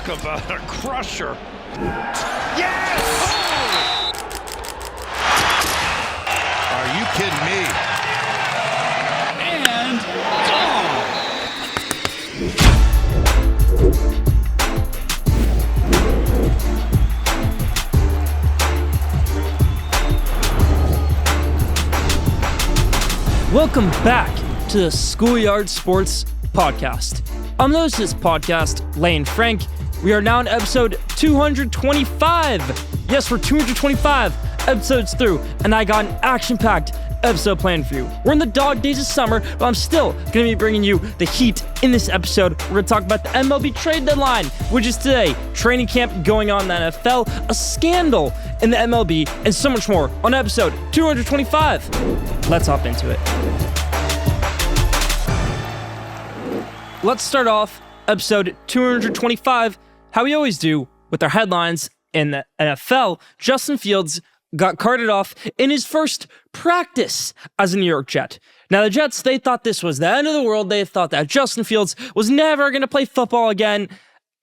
Talk about a crusher. Yes! Oh! Are you kidding me? And gone! Welcome back to the Schoolyard Sports podcast. I'm the host of this podcast, Lane Frank. We are now on episode 225. Yes, we're 225 episodes through, and I got an action-packed episode planned for you. We're in the dog days of summer, but I'm still going to be bringing you the heat in this episode. We're going to talk about the MLB trade deadline, which is today, training camp going on in the NFL, a scandal in the MLB, and so much more on episode 225. Let's hop into it. Let's start off episode 225, how we always do, with our headlines in the NFL. Justin Fields got carted off in his first practice as a New York Jet. Now, the Jets, they thought this was the end of the world. They thought that Justin Fields was never going to play football again.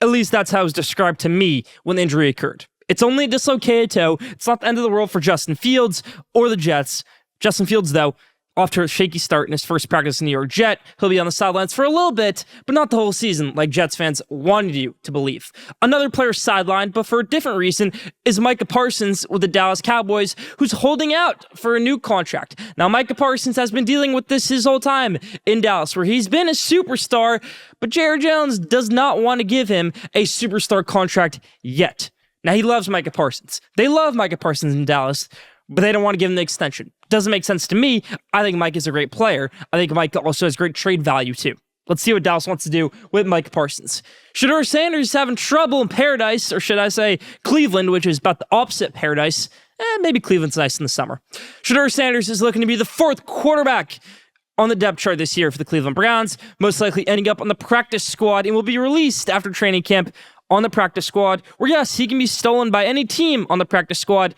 At least that's how it was described to me when the injury occurred. It's only a dislocated toe. It's not the end of the world for Justin Fields or the Jets. Justin Fields, though, off to a shaky start in his first practice in New York Jet. He'll be on the sidelines for a little bit, but not the whole season, like Jets fans wanted you to believe. Another player sidelined, but for a different reason, is Micah Parsons with the Dallas Cowboys, who's holding out for a new contract. Now, Micah Parsons has been dealing with this his whole time in Dallas, where he's been a superstar, but Jerry Jones does not want to give him a superstar contract yet. Now, he loves Micah Parsons. They love Micah Parsons in Dallas, but they don't want to give him the extension. Doesn't make sense to me. I think Mike is a great player. I think Mike also has great trade value too. Let's see what Dallas wants to do with Mike Parsons. Shedeur Sanders is having trouble in paradise, or should I say Cleveland, which is about the opposite paradise. Maybe Cleveland's nice in the summer. Shedeur Sanders is looking to be the fourth quarterback on the depth chart this year for the Cleveland Browns, most likely ending up on the practice squad and will be released after training camp on the practice squad, where yes, he can be stolen by any team on the practice squad.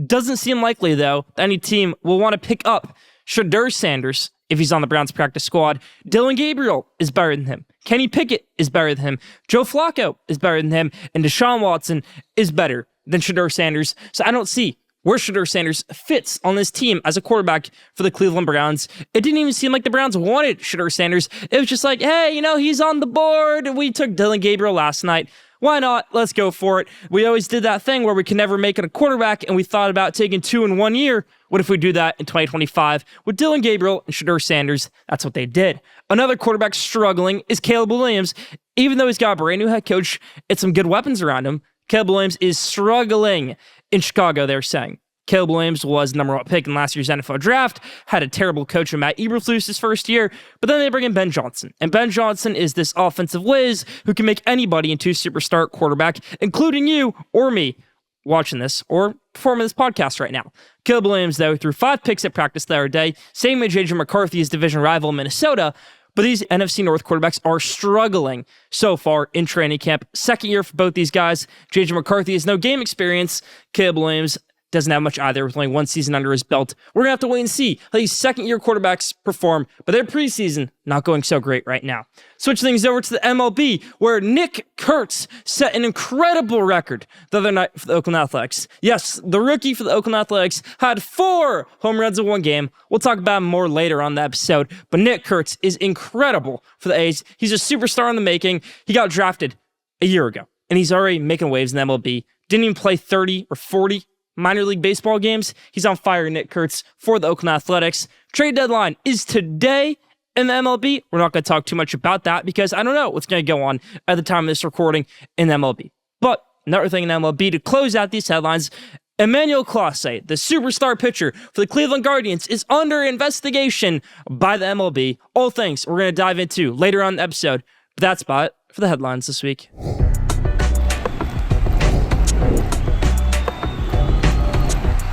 Doesn't seem likely, though, that any team will want to pick up Shedeur Sanders if he's on the Browns practice squad. Dillon Gabriel is better than him. Kenny Pickett is better than him. Joe Flacco is better than him. And Deshaun Watson is better than Shedeur Sanders. So I don't see where Shedeur Sanders fits on this team as a quarterback for the Cleveland Browns. It didn't even seem like the Browns wanted Shedeur Sanders. It was just like, hey, he's on the board. We took Dillon Gabriel last night. Why not? Let's go for it. We always did that thing where we could never make it a quarterback, and we thought about taking two in 1 year. What if we do that in 2025 with Dillon Gabriel and Shedeur Sanders? That's what they did. Another quarterback struggling is Caleb Williams. Even though he's got a brand new head coach and some good weapons around him, Caleb Williams is struggling in Chicago, they're saying. Caleb Williams was number one pick in last year's NFL draft, had a terrible coach in Matt Eberflus his first year, but then they bring in Ben Johnson. And Ben Johnson is this offensive whiz who can make anybody into a superstar quarterback, including you or me watching this or performing this podcast right now. Caleb Williams, though, threw 5 picks at practice the other day, same as J.J. McCarthy's division rival Minnesota, but these NFC North quarterbacks are struggling so far in training camp. Second year for both these guys. J.J. McCarthy has no game experience. Caleb Williams doesn't have much either with only one season under his belt. We're going to have to wait and see how these second-year quarterbacks perform, but their preseason not going so great right now. Switch things over to the MLB, where Nick Kurtz set an incredible record the other night for the Oakland Athletics. Yes, the rookie for the Oakland Athletics had 4 home runs in one game. We'll talk about him more later on the episode, but Nick Kurtz is incredible for the A's. He's a superstar in the making. He got drafted a year ago, and he's already making waves in the MLB. Didn't even play 30 or 40 minor league baseball games. He's on fire, Nick Kurtz, for the Oakland Athletics. Trade deadline is today in the MLB. We're not going to talk too much about that because I don't know what's going to go on at the time of this recording in the MLB. But another thing in the MLB to close out these headlines, Emmanuel Clase, the superstar pitcher for the Cleveland Guardians, is under investigation by the MLB. All things we're going to dive into later on in the episode. But that's about it for the headlines this week.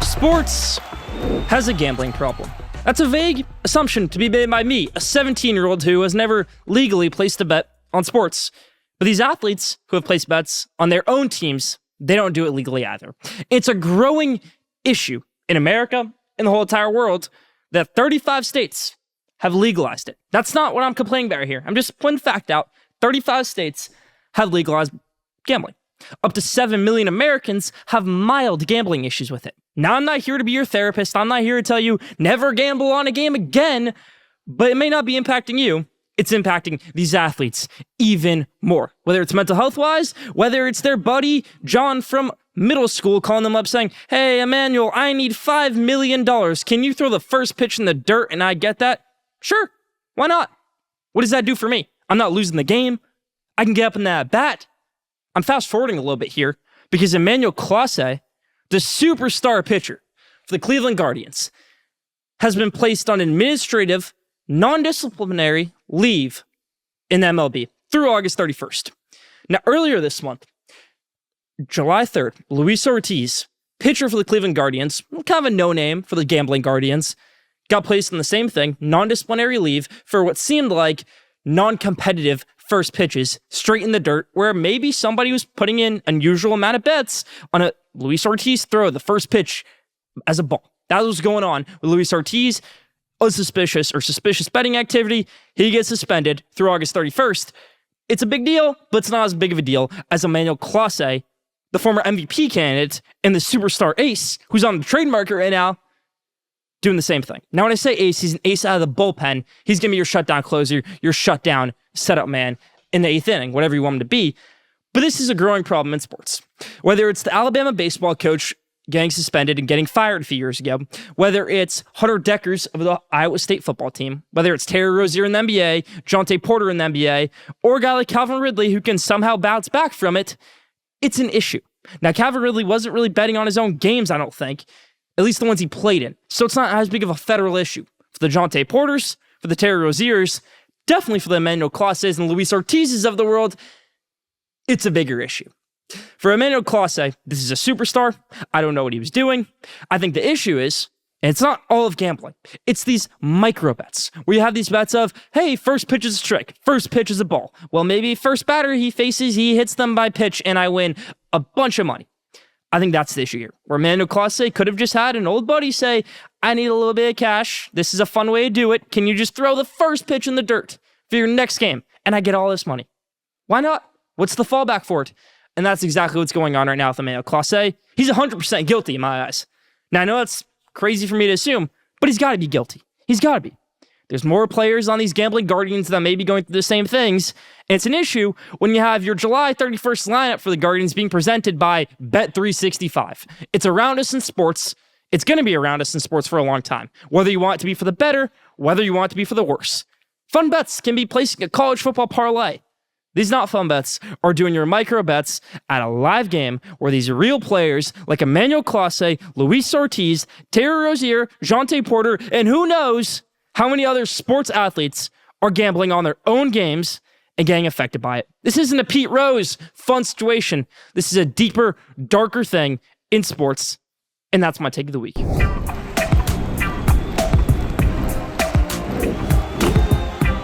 Sports has a gambling problem. That's a vague assumption to be made by me, a 17-year-old who has never legally placed a bet on sports. But these athletes who have placed bets on their own teams, they don't do it legally either. It's a growing issue in America and the whole entire world that 35 states have legalized it. That's not what I'm complaining about here. I'm just pointing fact out. 35 states have legalized gambling. Up to 7 million Americans have mild gambling issues with it. Now, I'm not here to be your therapist. I'm not here to tell you never gamble on a game again, but it may not be impacting you. It's impacting these athletes even more. Whether it's mental health-wise, whether it's their buddy John from middle school calling them up saying, hey, Emmanuel, I need $5 million. Can you throw the first pitch in the dirt and I get that? Sure. Why not? What does that do for me? I'm not losing the game. I can get up in that bat. I'm fast-forwarding a little bit here because Emmanuel Clase, the superstar pitcher for the Cleveland Guardians, has been placed on administrative, non-disciplinary leave in MLB through August 31st. Now, earlier this month, July 3rd, Luis Ortiz, pitcher for the Cleveland Guardians, kind of a no-name for the gambling Guardians, got placed in the same thing, non-disciplinary leave, for what seemed like non-competitive first pitches straight in the dirt, where maybe somebody was putting in unusual amount of bets on a Luis Ortiz throw, the first pitch as a ball. That was going on with Luis Ortiz. Suspicious betting activity. He gets suspended through August 31st. It's a big deal, but it's not as big of a deal as Emmanuel Clase, the former MVP candidate and the superstar ace, who's on the trade market right now, doing the same thing. Now, when I say ace, he's an ace out of the bullpen. He's going to be your shutdown closer, your shutdown setup man in the 8th inning, whatever you want him to be. But this is a growing problem in sports. Whether it's the Alabama baseball coach getting suspended and getting fired a few years ago, whether it's Hunter Deckers of the Iowa State football team, whether it's Terry Rozier in the NBA, Jonte Porter in the NBA, or a guy like Calvin Ridley who can somehow bounce back from it, it's an issue. Now, Calvin Ridley wasn't really betting on his own games, I don't think, at least the ones he played in. So it's not as big of a federal issue. For the Jonte Porters, for the Terry Roziers, definitely for the Emmanuel Clases and Luis Ortizes of the world, it's a bigger issue. For Emmanuel Clase, this is a superstar. I don't know what he was doing. I think the issue is, and it's not all of gambling, it's these micro bets where you have these bets of, hey, first pitch is a trick, first pitch is a ball. Well, maybe first batter he faces, he hits them by pitch, and I win a bunch of money. I think that's the issue here, where Emmanuel Clase could have just had an old buddy say, I need a little bit of cash. This is a fun way to do it. Can you just throw the first pitch in the dirt for your next game? And I get all this money. Why not? What's the fallback for it? And that's exactly what's going on right now with Emmanuel Clase. He's 100% guilty in my eyes. Now, I know that's crazy for me to assume, but he's got to be guilty. He's got to be. There's more players on these gambling Guardians that may be going through the same things, and it's an issue when you have your July 31st lineup for the Guardians being presented by Bet365. It's around us in sports. It's going to be around us in sports for a long time, whether you want it to be for the better, whether you want it to be for the worse. Fun bets can be placing a college football parlay. These not fun bets are doing your micro bets at a live game where these real players like Emmanuel Clase, Luis Ortiz, Terry Rozier, Jonte Porter, and who knows how many other sports athletes are gambling on their own games and getting affected by it. This isn't a Pete Rose fun situation. This is a deeper, darker thing in sports, and that's my take of the week.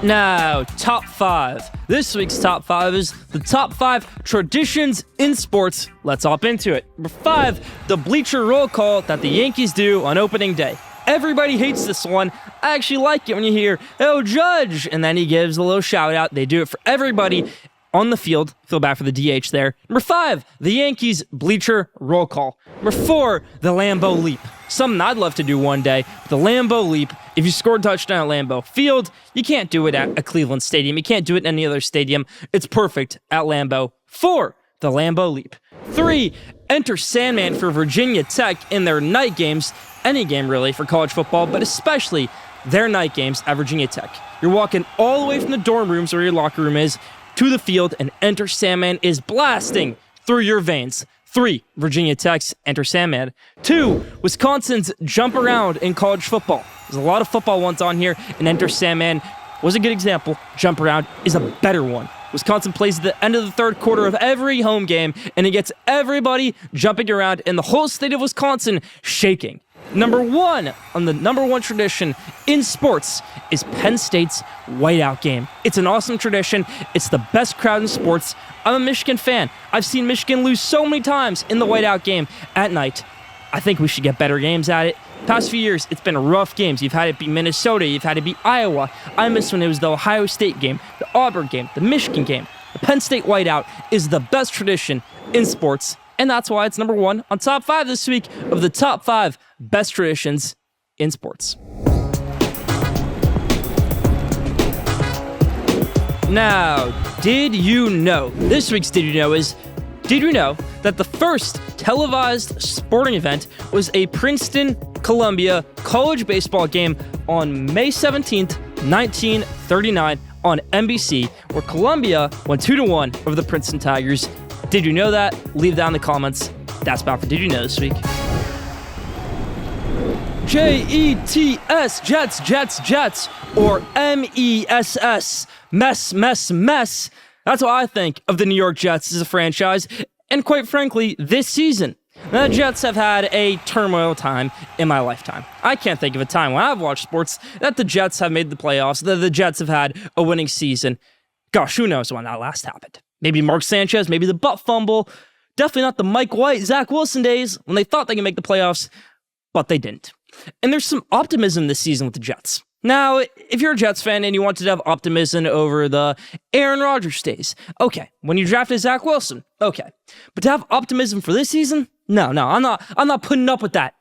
Now, top 5. This week's top 5 is the top 5 traditions in sports. Let's hop into it. Number 5, the bleacher roll call that the Yankees do on opening day. Everybody hates this one. I actually like it when you hear, oh, Judge, and then he gives a little shout out. They do it for everybody on the field. Feel bad for the DH there. Number 5, the Yankees bleacher roll call. Number 4, the Lambeau leap. Something I'd love to do one day. The Lambeau leap, if you scored a touchdown at Lambeau Field, you can't do it at a Cleveland stadium. You can't do it in any other stadium. It's perfect at Lambeau. 4, the Lambeau leap. 3, enter Sandman for Virginia Tech in their night games. Any game, really, for college football, but especially their night games at Virginia Tech. You're walking all the way from the dorm rooms where your locker room is to the field, and Enter Sandman is blasting through your veins. 3, Virginia Tech's Enter Sandman. 2, Wisconsin's Jump Around in college football. There's a lot of football ones on here, and Enter Sandman was a good example. Jump Around is a better one. Wisconsin plays at the end of the third quarter of every home game, and it gets everybody jumping around in the whole state of Wisconsin shaking. Number 1 on the number 1 tradition in sports is Penn State's whiteout game. It's an awesome tradition. It's the best crowd in sports. I'm a Michigan fan. I've seen Michigan lose so many times in the whiteout game at night. I think we should get better games at it. Past few years, it's been rough games. You've had it beat Minnesota. You've had it beat Iowa. I miss when it was the Ohio State game, the Auburn game, the Michigan game. The Penn State whiteout is the best tradition in sports, and that's why it's number 1 on top 5 this week of the top 5 best traditions in sports. Now, did you know? This week's Did You Know is, did you know that the first televised sporting event was a Princeton-Columbia college baseball game on May 17th, 1939 on NBC, where Columbia won 2-1 over the Princeton Tigers? Did you know that? Leave down in the comments. That's about for Did You Know this week. Jets, Jets, Jets, Jets, or MESS, mess, mess, mess. That's what I think of the New York Jets as a franchise, and quite frankly, this season. The Jets have had a turmoil time in my lifetime. I can't think of a time when I've watched sports that the Jets have made the playoffs, that the Jets have had a winning season. Gosh, who knows when that last happened? Maybe Mark Sanchez, maybe the butt fumble. Definitely not the Mike White, Zach Wilson days when they thought they could make the playoffs, but they didn't. And there's some optimism this season with the Jets. Now, if you're a Jets fan and you wanted to have optimism over the Aaron Rodgers days, okay. When you drafted Zach Wilson, okay. But to have optimism for this season, no, I'm not putting up with that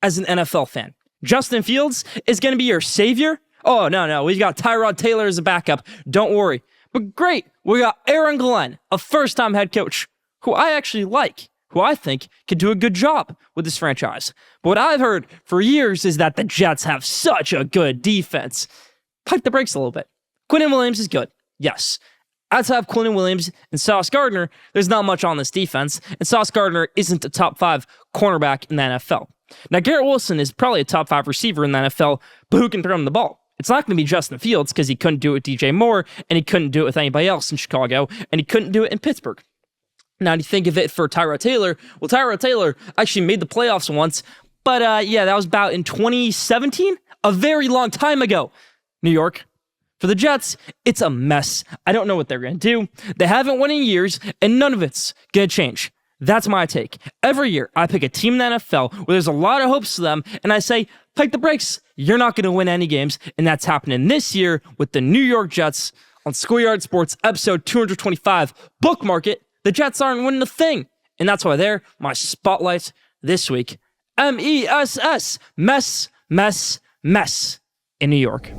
as an NFL fan. Justin Fields is going to be your savior? Oh, no, we've got Tyrod Taylor as a backup. Don't worry. But great, we got Aaron Glenn, a first-time head coach, who I actually like, who I think could do a good job with this franchise. But what I've heard for years is that the Jets have such a good defense. Pipe the brakes a little bit. Quinnen Williams is good, yes. Outside of Quinnen Williams and Sauce Gardner, there's not much on this defense, and Sauce Gardner isn't a top 5 cornerback in the NFL. Now, Garrett Wilson is probably a top 5 receiver in the NFL, but who can throw him the ball? It's not going to be Justin Fields because he couldn't do it with DJ Moore, and he couldn't do it with anybody else in Chicago, and he couldn't do it in Pittsburgh. Now, do you think of it for Tyrod Taylor? Well, Tyrod Taylor actually made the playoffs once, but that was about in 2017, a very long time ago. New York. For the Jets, it's a mess. I don't know what they're going to do. They haven't won in years, and none of it's going to change. That's my take. Every year, I pick a team in the NFL where there's a lot of hopes to them, and I say, pipe the brakes. You're not going to win any games, and that's happening this year with the New York Jets on Schoolyard Sports, episode 225. Bookmark it. The Jets aren't winning a thing, and that's why they're my spotlight this week. MESS, mess, mess, mess in New York.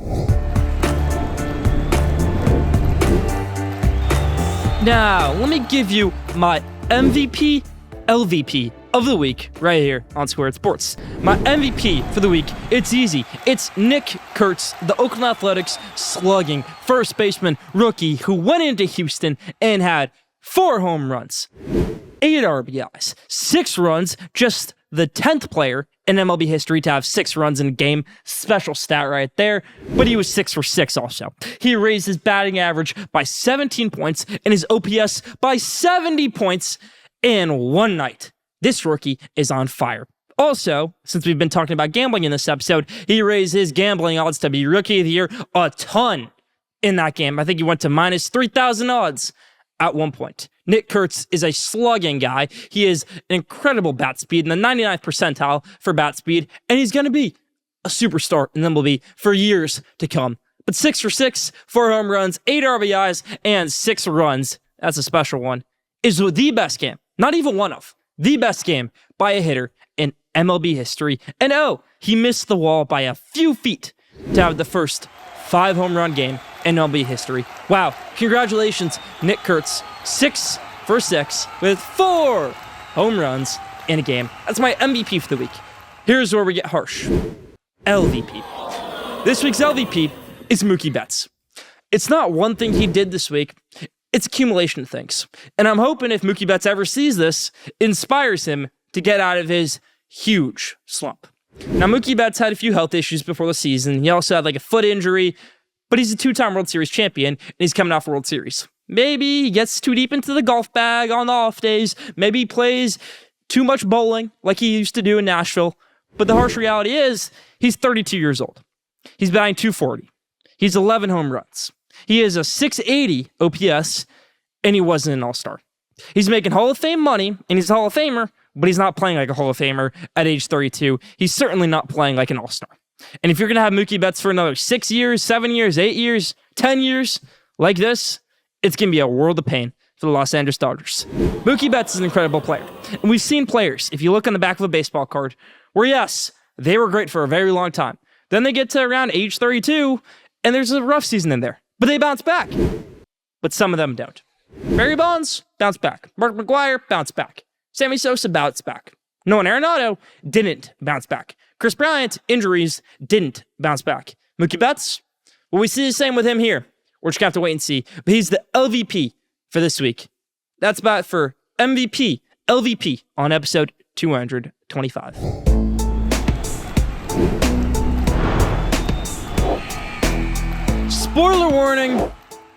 Now, let me give you my MVP, LVP of the week right here on Schoolyard Sports. My MVP for the week, it's easy. It's Nick Kurtz, the Oakland Athletics slugging first baseman rookie who went into Houston and had 4 home runs, 8 RBIs, 6 runs, just the 10th player in MLB history to have 6 runs in a game. Special stat right there. But he was 6 for 6 also. He raised his batting average by 17 points and his OPS by 70 points in one night. This rookie is on fire. Also, since we've been talking about gambling in this episode, he raised his gambling odds to be Rookie of the Year a ton in that game. I think he went to minus 3,000 odds at one point. Nick Kurtz is a slugging guy. He is an incredible bat speed in the 99th percentile for bat speed, and he's going to be a superstar in MLB for years to come. But 6 for 6, 4 home runs, 8 RBIs, and 6 runs, that's a special one, is the best game, not even one of, the best game by a hitter in MLB history. And he missed the wall by a few feet to have the first 5 home run game in MLB history. Wow. Congratulations, Nick Kurtz. 6 for 6 with 4 home runs in a game. That's my MVP for the week. Here's where we get harsh. LVP. This week's LVP is Mookie Betts. It's not one thing he did this week. It's accumulation of things. And I'm hoping if Mookie Betts ever sees this, it inspires him to get out of his huge slump. Now, Mookie Betts had a few health issues before the season. He also had a foot injury, but he's a 2-time World Series champion, and he's coming off a World Series. Maybe he gets too deep into the golf bag on the off days. Maybe he plays too much bowling like he used to do in Nashville. But the harsh reality is he's 32 years old. He's batting .240. He's 11 home runs. He is a .680 OPS, and he wasn't an all-star. He's making Hall of Fame money, and he's a Hall of Famer, but he's not playing like a Hall of Famer at age 32. He's certainly not playing like an all-star. And if you're going to have Mookie Betts for another 6 years, 7 years, 8 years, 10 years like this, it's going to be a world of pain for the Los Angeles Dodgers. Mookie Betts is an incredible player. And we've seen players, if you look on the back of a baseball card, where yes, they were great for a very long time. Then they get to around age 32, and there's a rough season in there. But they bounce back. But some of them don't. Barry Bonds, bounce back. Mark McGwire, bounce back. Sammy Sosa, bounce back. Nolan Arenado didn't bounce back. Chris Bryant, injuries, didn't bounce back. Mookie Betts, well, we see the same with him here. We're just going to have to wait and see. But he's the LVP for this week. That's about it for MVP, LVP on episode 225. Spoiler warning,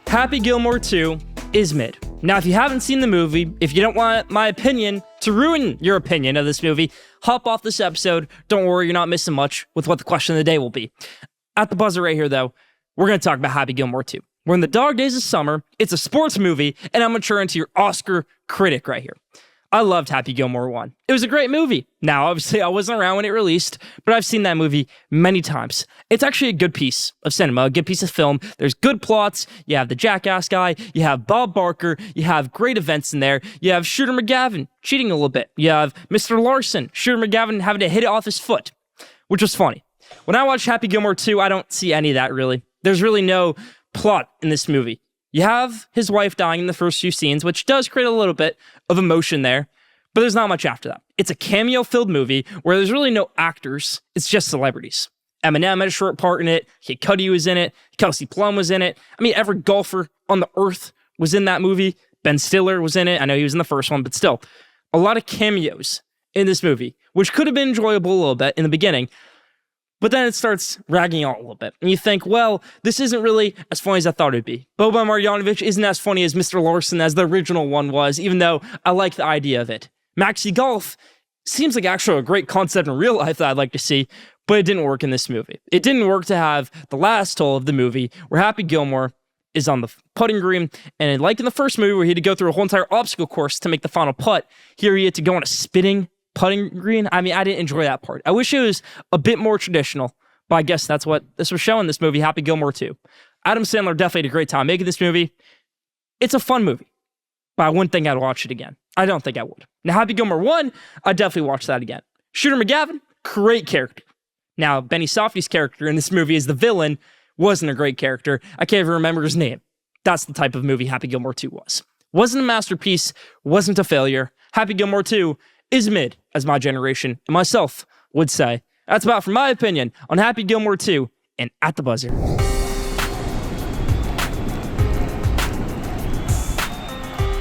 Happy Gilmore 2 is mid. Now, if you haven't seen the movie, if you don't want my opinion to ruin your opinion of this movie, hop off this episode. Don't worry, you're not missing much with what the question of the day will be. At the buzzer right here, though, we're going to talk about Happy Gilmore 2. We're in the dog days of summer, it's a sports movie, and I'm going to turn into your Oscar critic right here. I loved Happy Gilmore 1. It was a great movie. Now, obviously, I wasn't around when it released, but I've seen that movie many times. It's actually a good piece of cinema, a good piece of film. There's good plots. You have the jackass guy. You have Bob Barker. You have great events in there. You have Shooter McGavin cheating a little bit. You have Mr. Larson, Shooter McGavin having to hit it off his foot, which was funny. When I watch Happy Gilmore 2, I don't see any of that, really. There's really no plot in this movie. You have his wife dying in the first few scenes, which does create a little bit of emotion there, but there's not much after that. It's a cameo-filled movie where there's really no actors. It's just celebrities. Eminem had a short part in it. Kid Cudi was in it. Kelsey Plum was in it. I mean, every golfer on the earth was in that movie. Ben Stiller was in it. I know he was in the first one, but still, a lot of cameos in this movie, which could have been enjoyable a little bit in the beginning. But then it starts ragging on a little bit. And you think, well, this isn't really as funny as I thought it'd be. Boban Marjanovic isn't as funny as Mr. Larson as the original one was, even though I like the idea of it. Maxi Golf seems like actually a great concept in real life that I'd like to see, but it didn't work in this movie. It didn't work to have the last hole of the movie where Happy Gilmore is on the putting green, and like in the first movie where he had to go through a whole entire obstacle course to make the final putt, here he had to go on a spinning putting green. I mean, I didn't enjoy that part. I wish it was a bit more traditional, but I guess that's what this was showing, this movie, Happy Gilmore 2. Adam Sandler definitely had a great time making this movie. It's a fun movie, but I wouldn't think I'd watch it again. I don't think I would. Now, Happy Gilmore 1, I'd definitely watch that again. Shooter McGavin, great character. Now, Benny Safdie's character in this movie as the villain wasn't a great character. I can't even remember his name. That's the type of movie Happy Gilmore 2 was. Wasn't a masterpiece, wasn't a failure. Happy Gilmore 2 is mid, as my generation and myself would say. That's about, from my opinion, on Happy Gilmore 2 and At the Buzzer.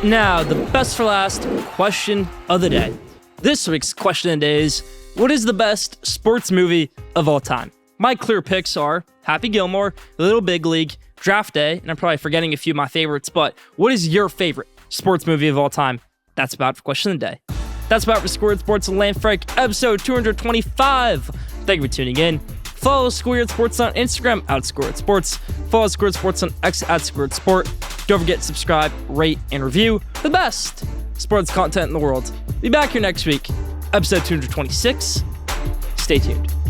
Now, the best for last question of the day. This week's question of the day is, what is the best sports movie of all time? My clear picks are Happy Gilmore, Little Big League, Draft Day, and I'm probably forgetting a few of my favorites, but what is your favorite sports movie of all time? That's about for question of the day. That's about for Schoolyard Sports and Land Frank, episode 225. Thank you for tuning in. Follow Schoolyard Sports on Instagram, @Schoolyard Sports. Follow Schoolyard Sports on X, @Schoolyard Sport. Don't forget to subscribe, rate, and review the best sports content in the world. Be back here next week, episode 226. Stay tuned.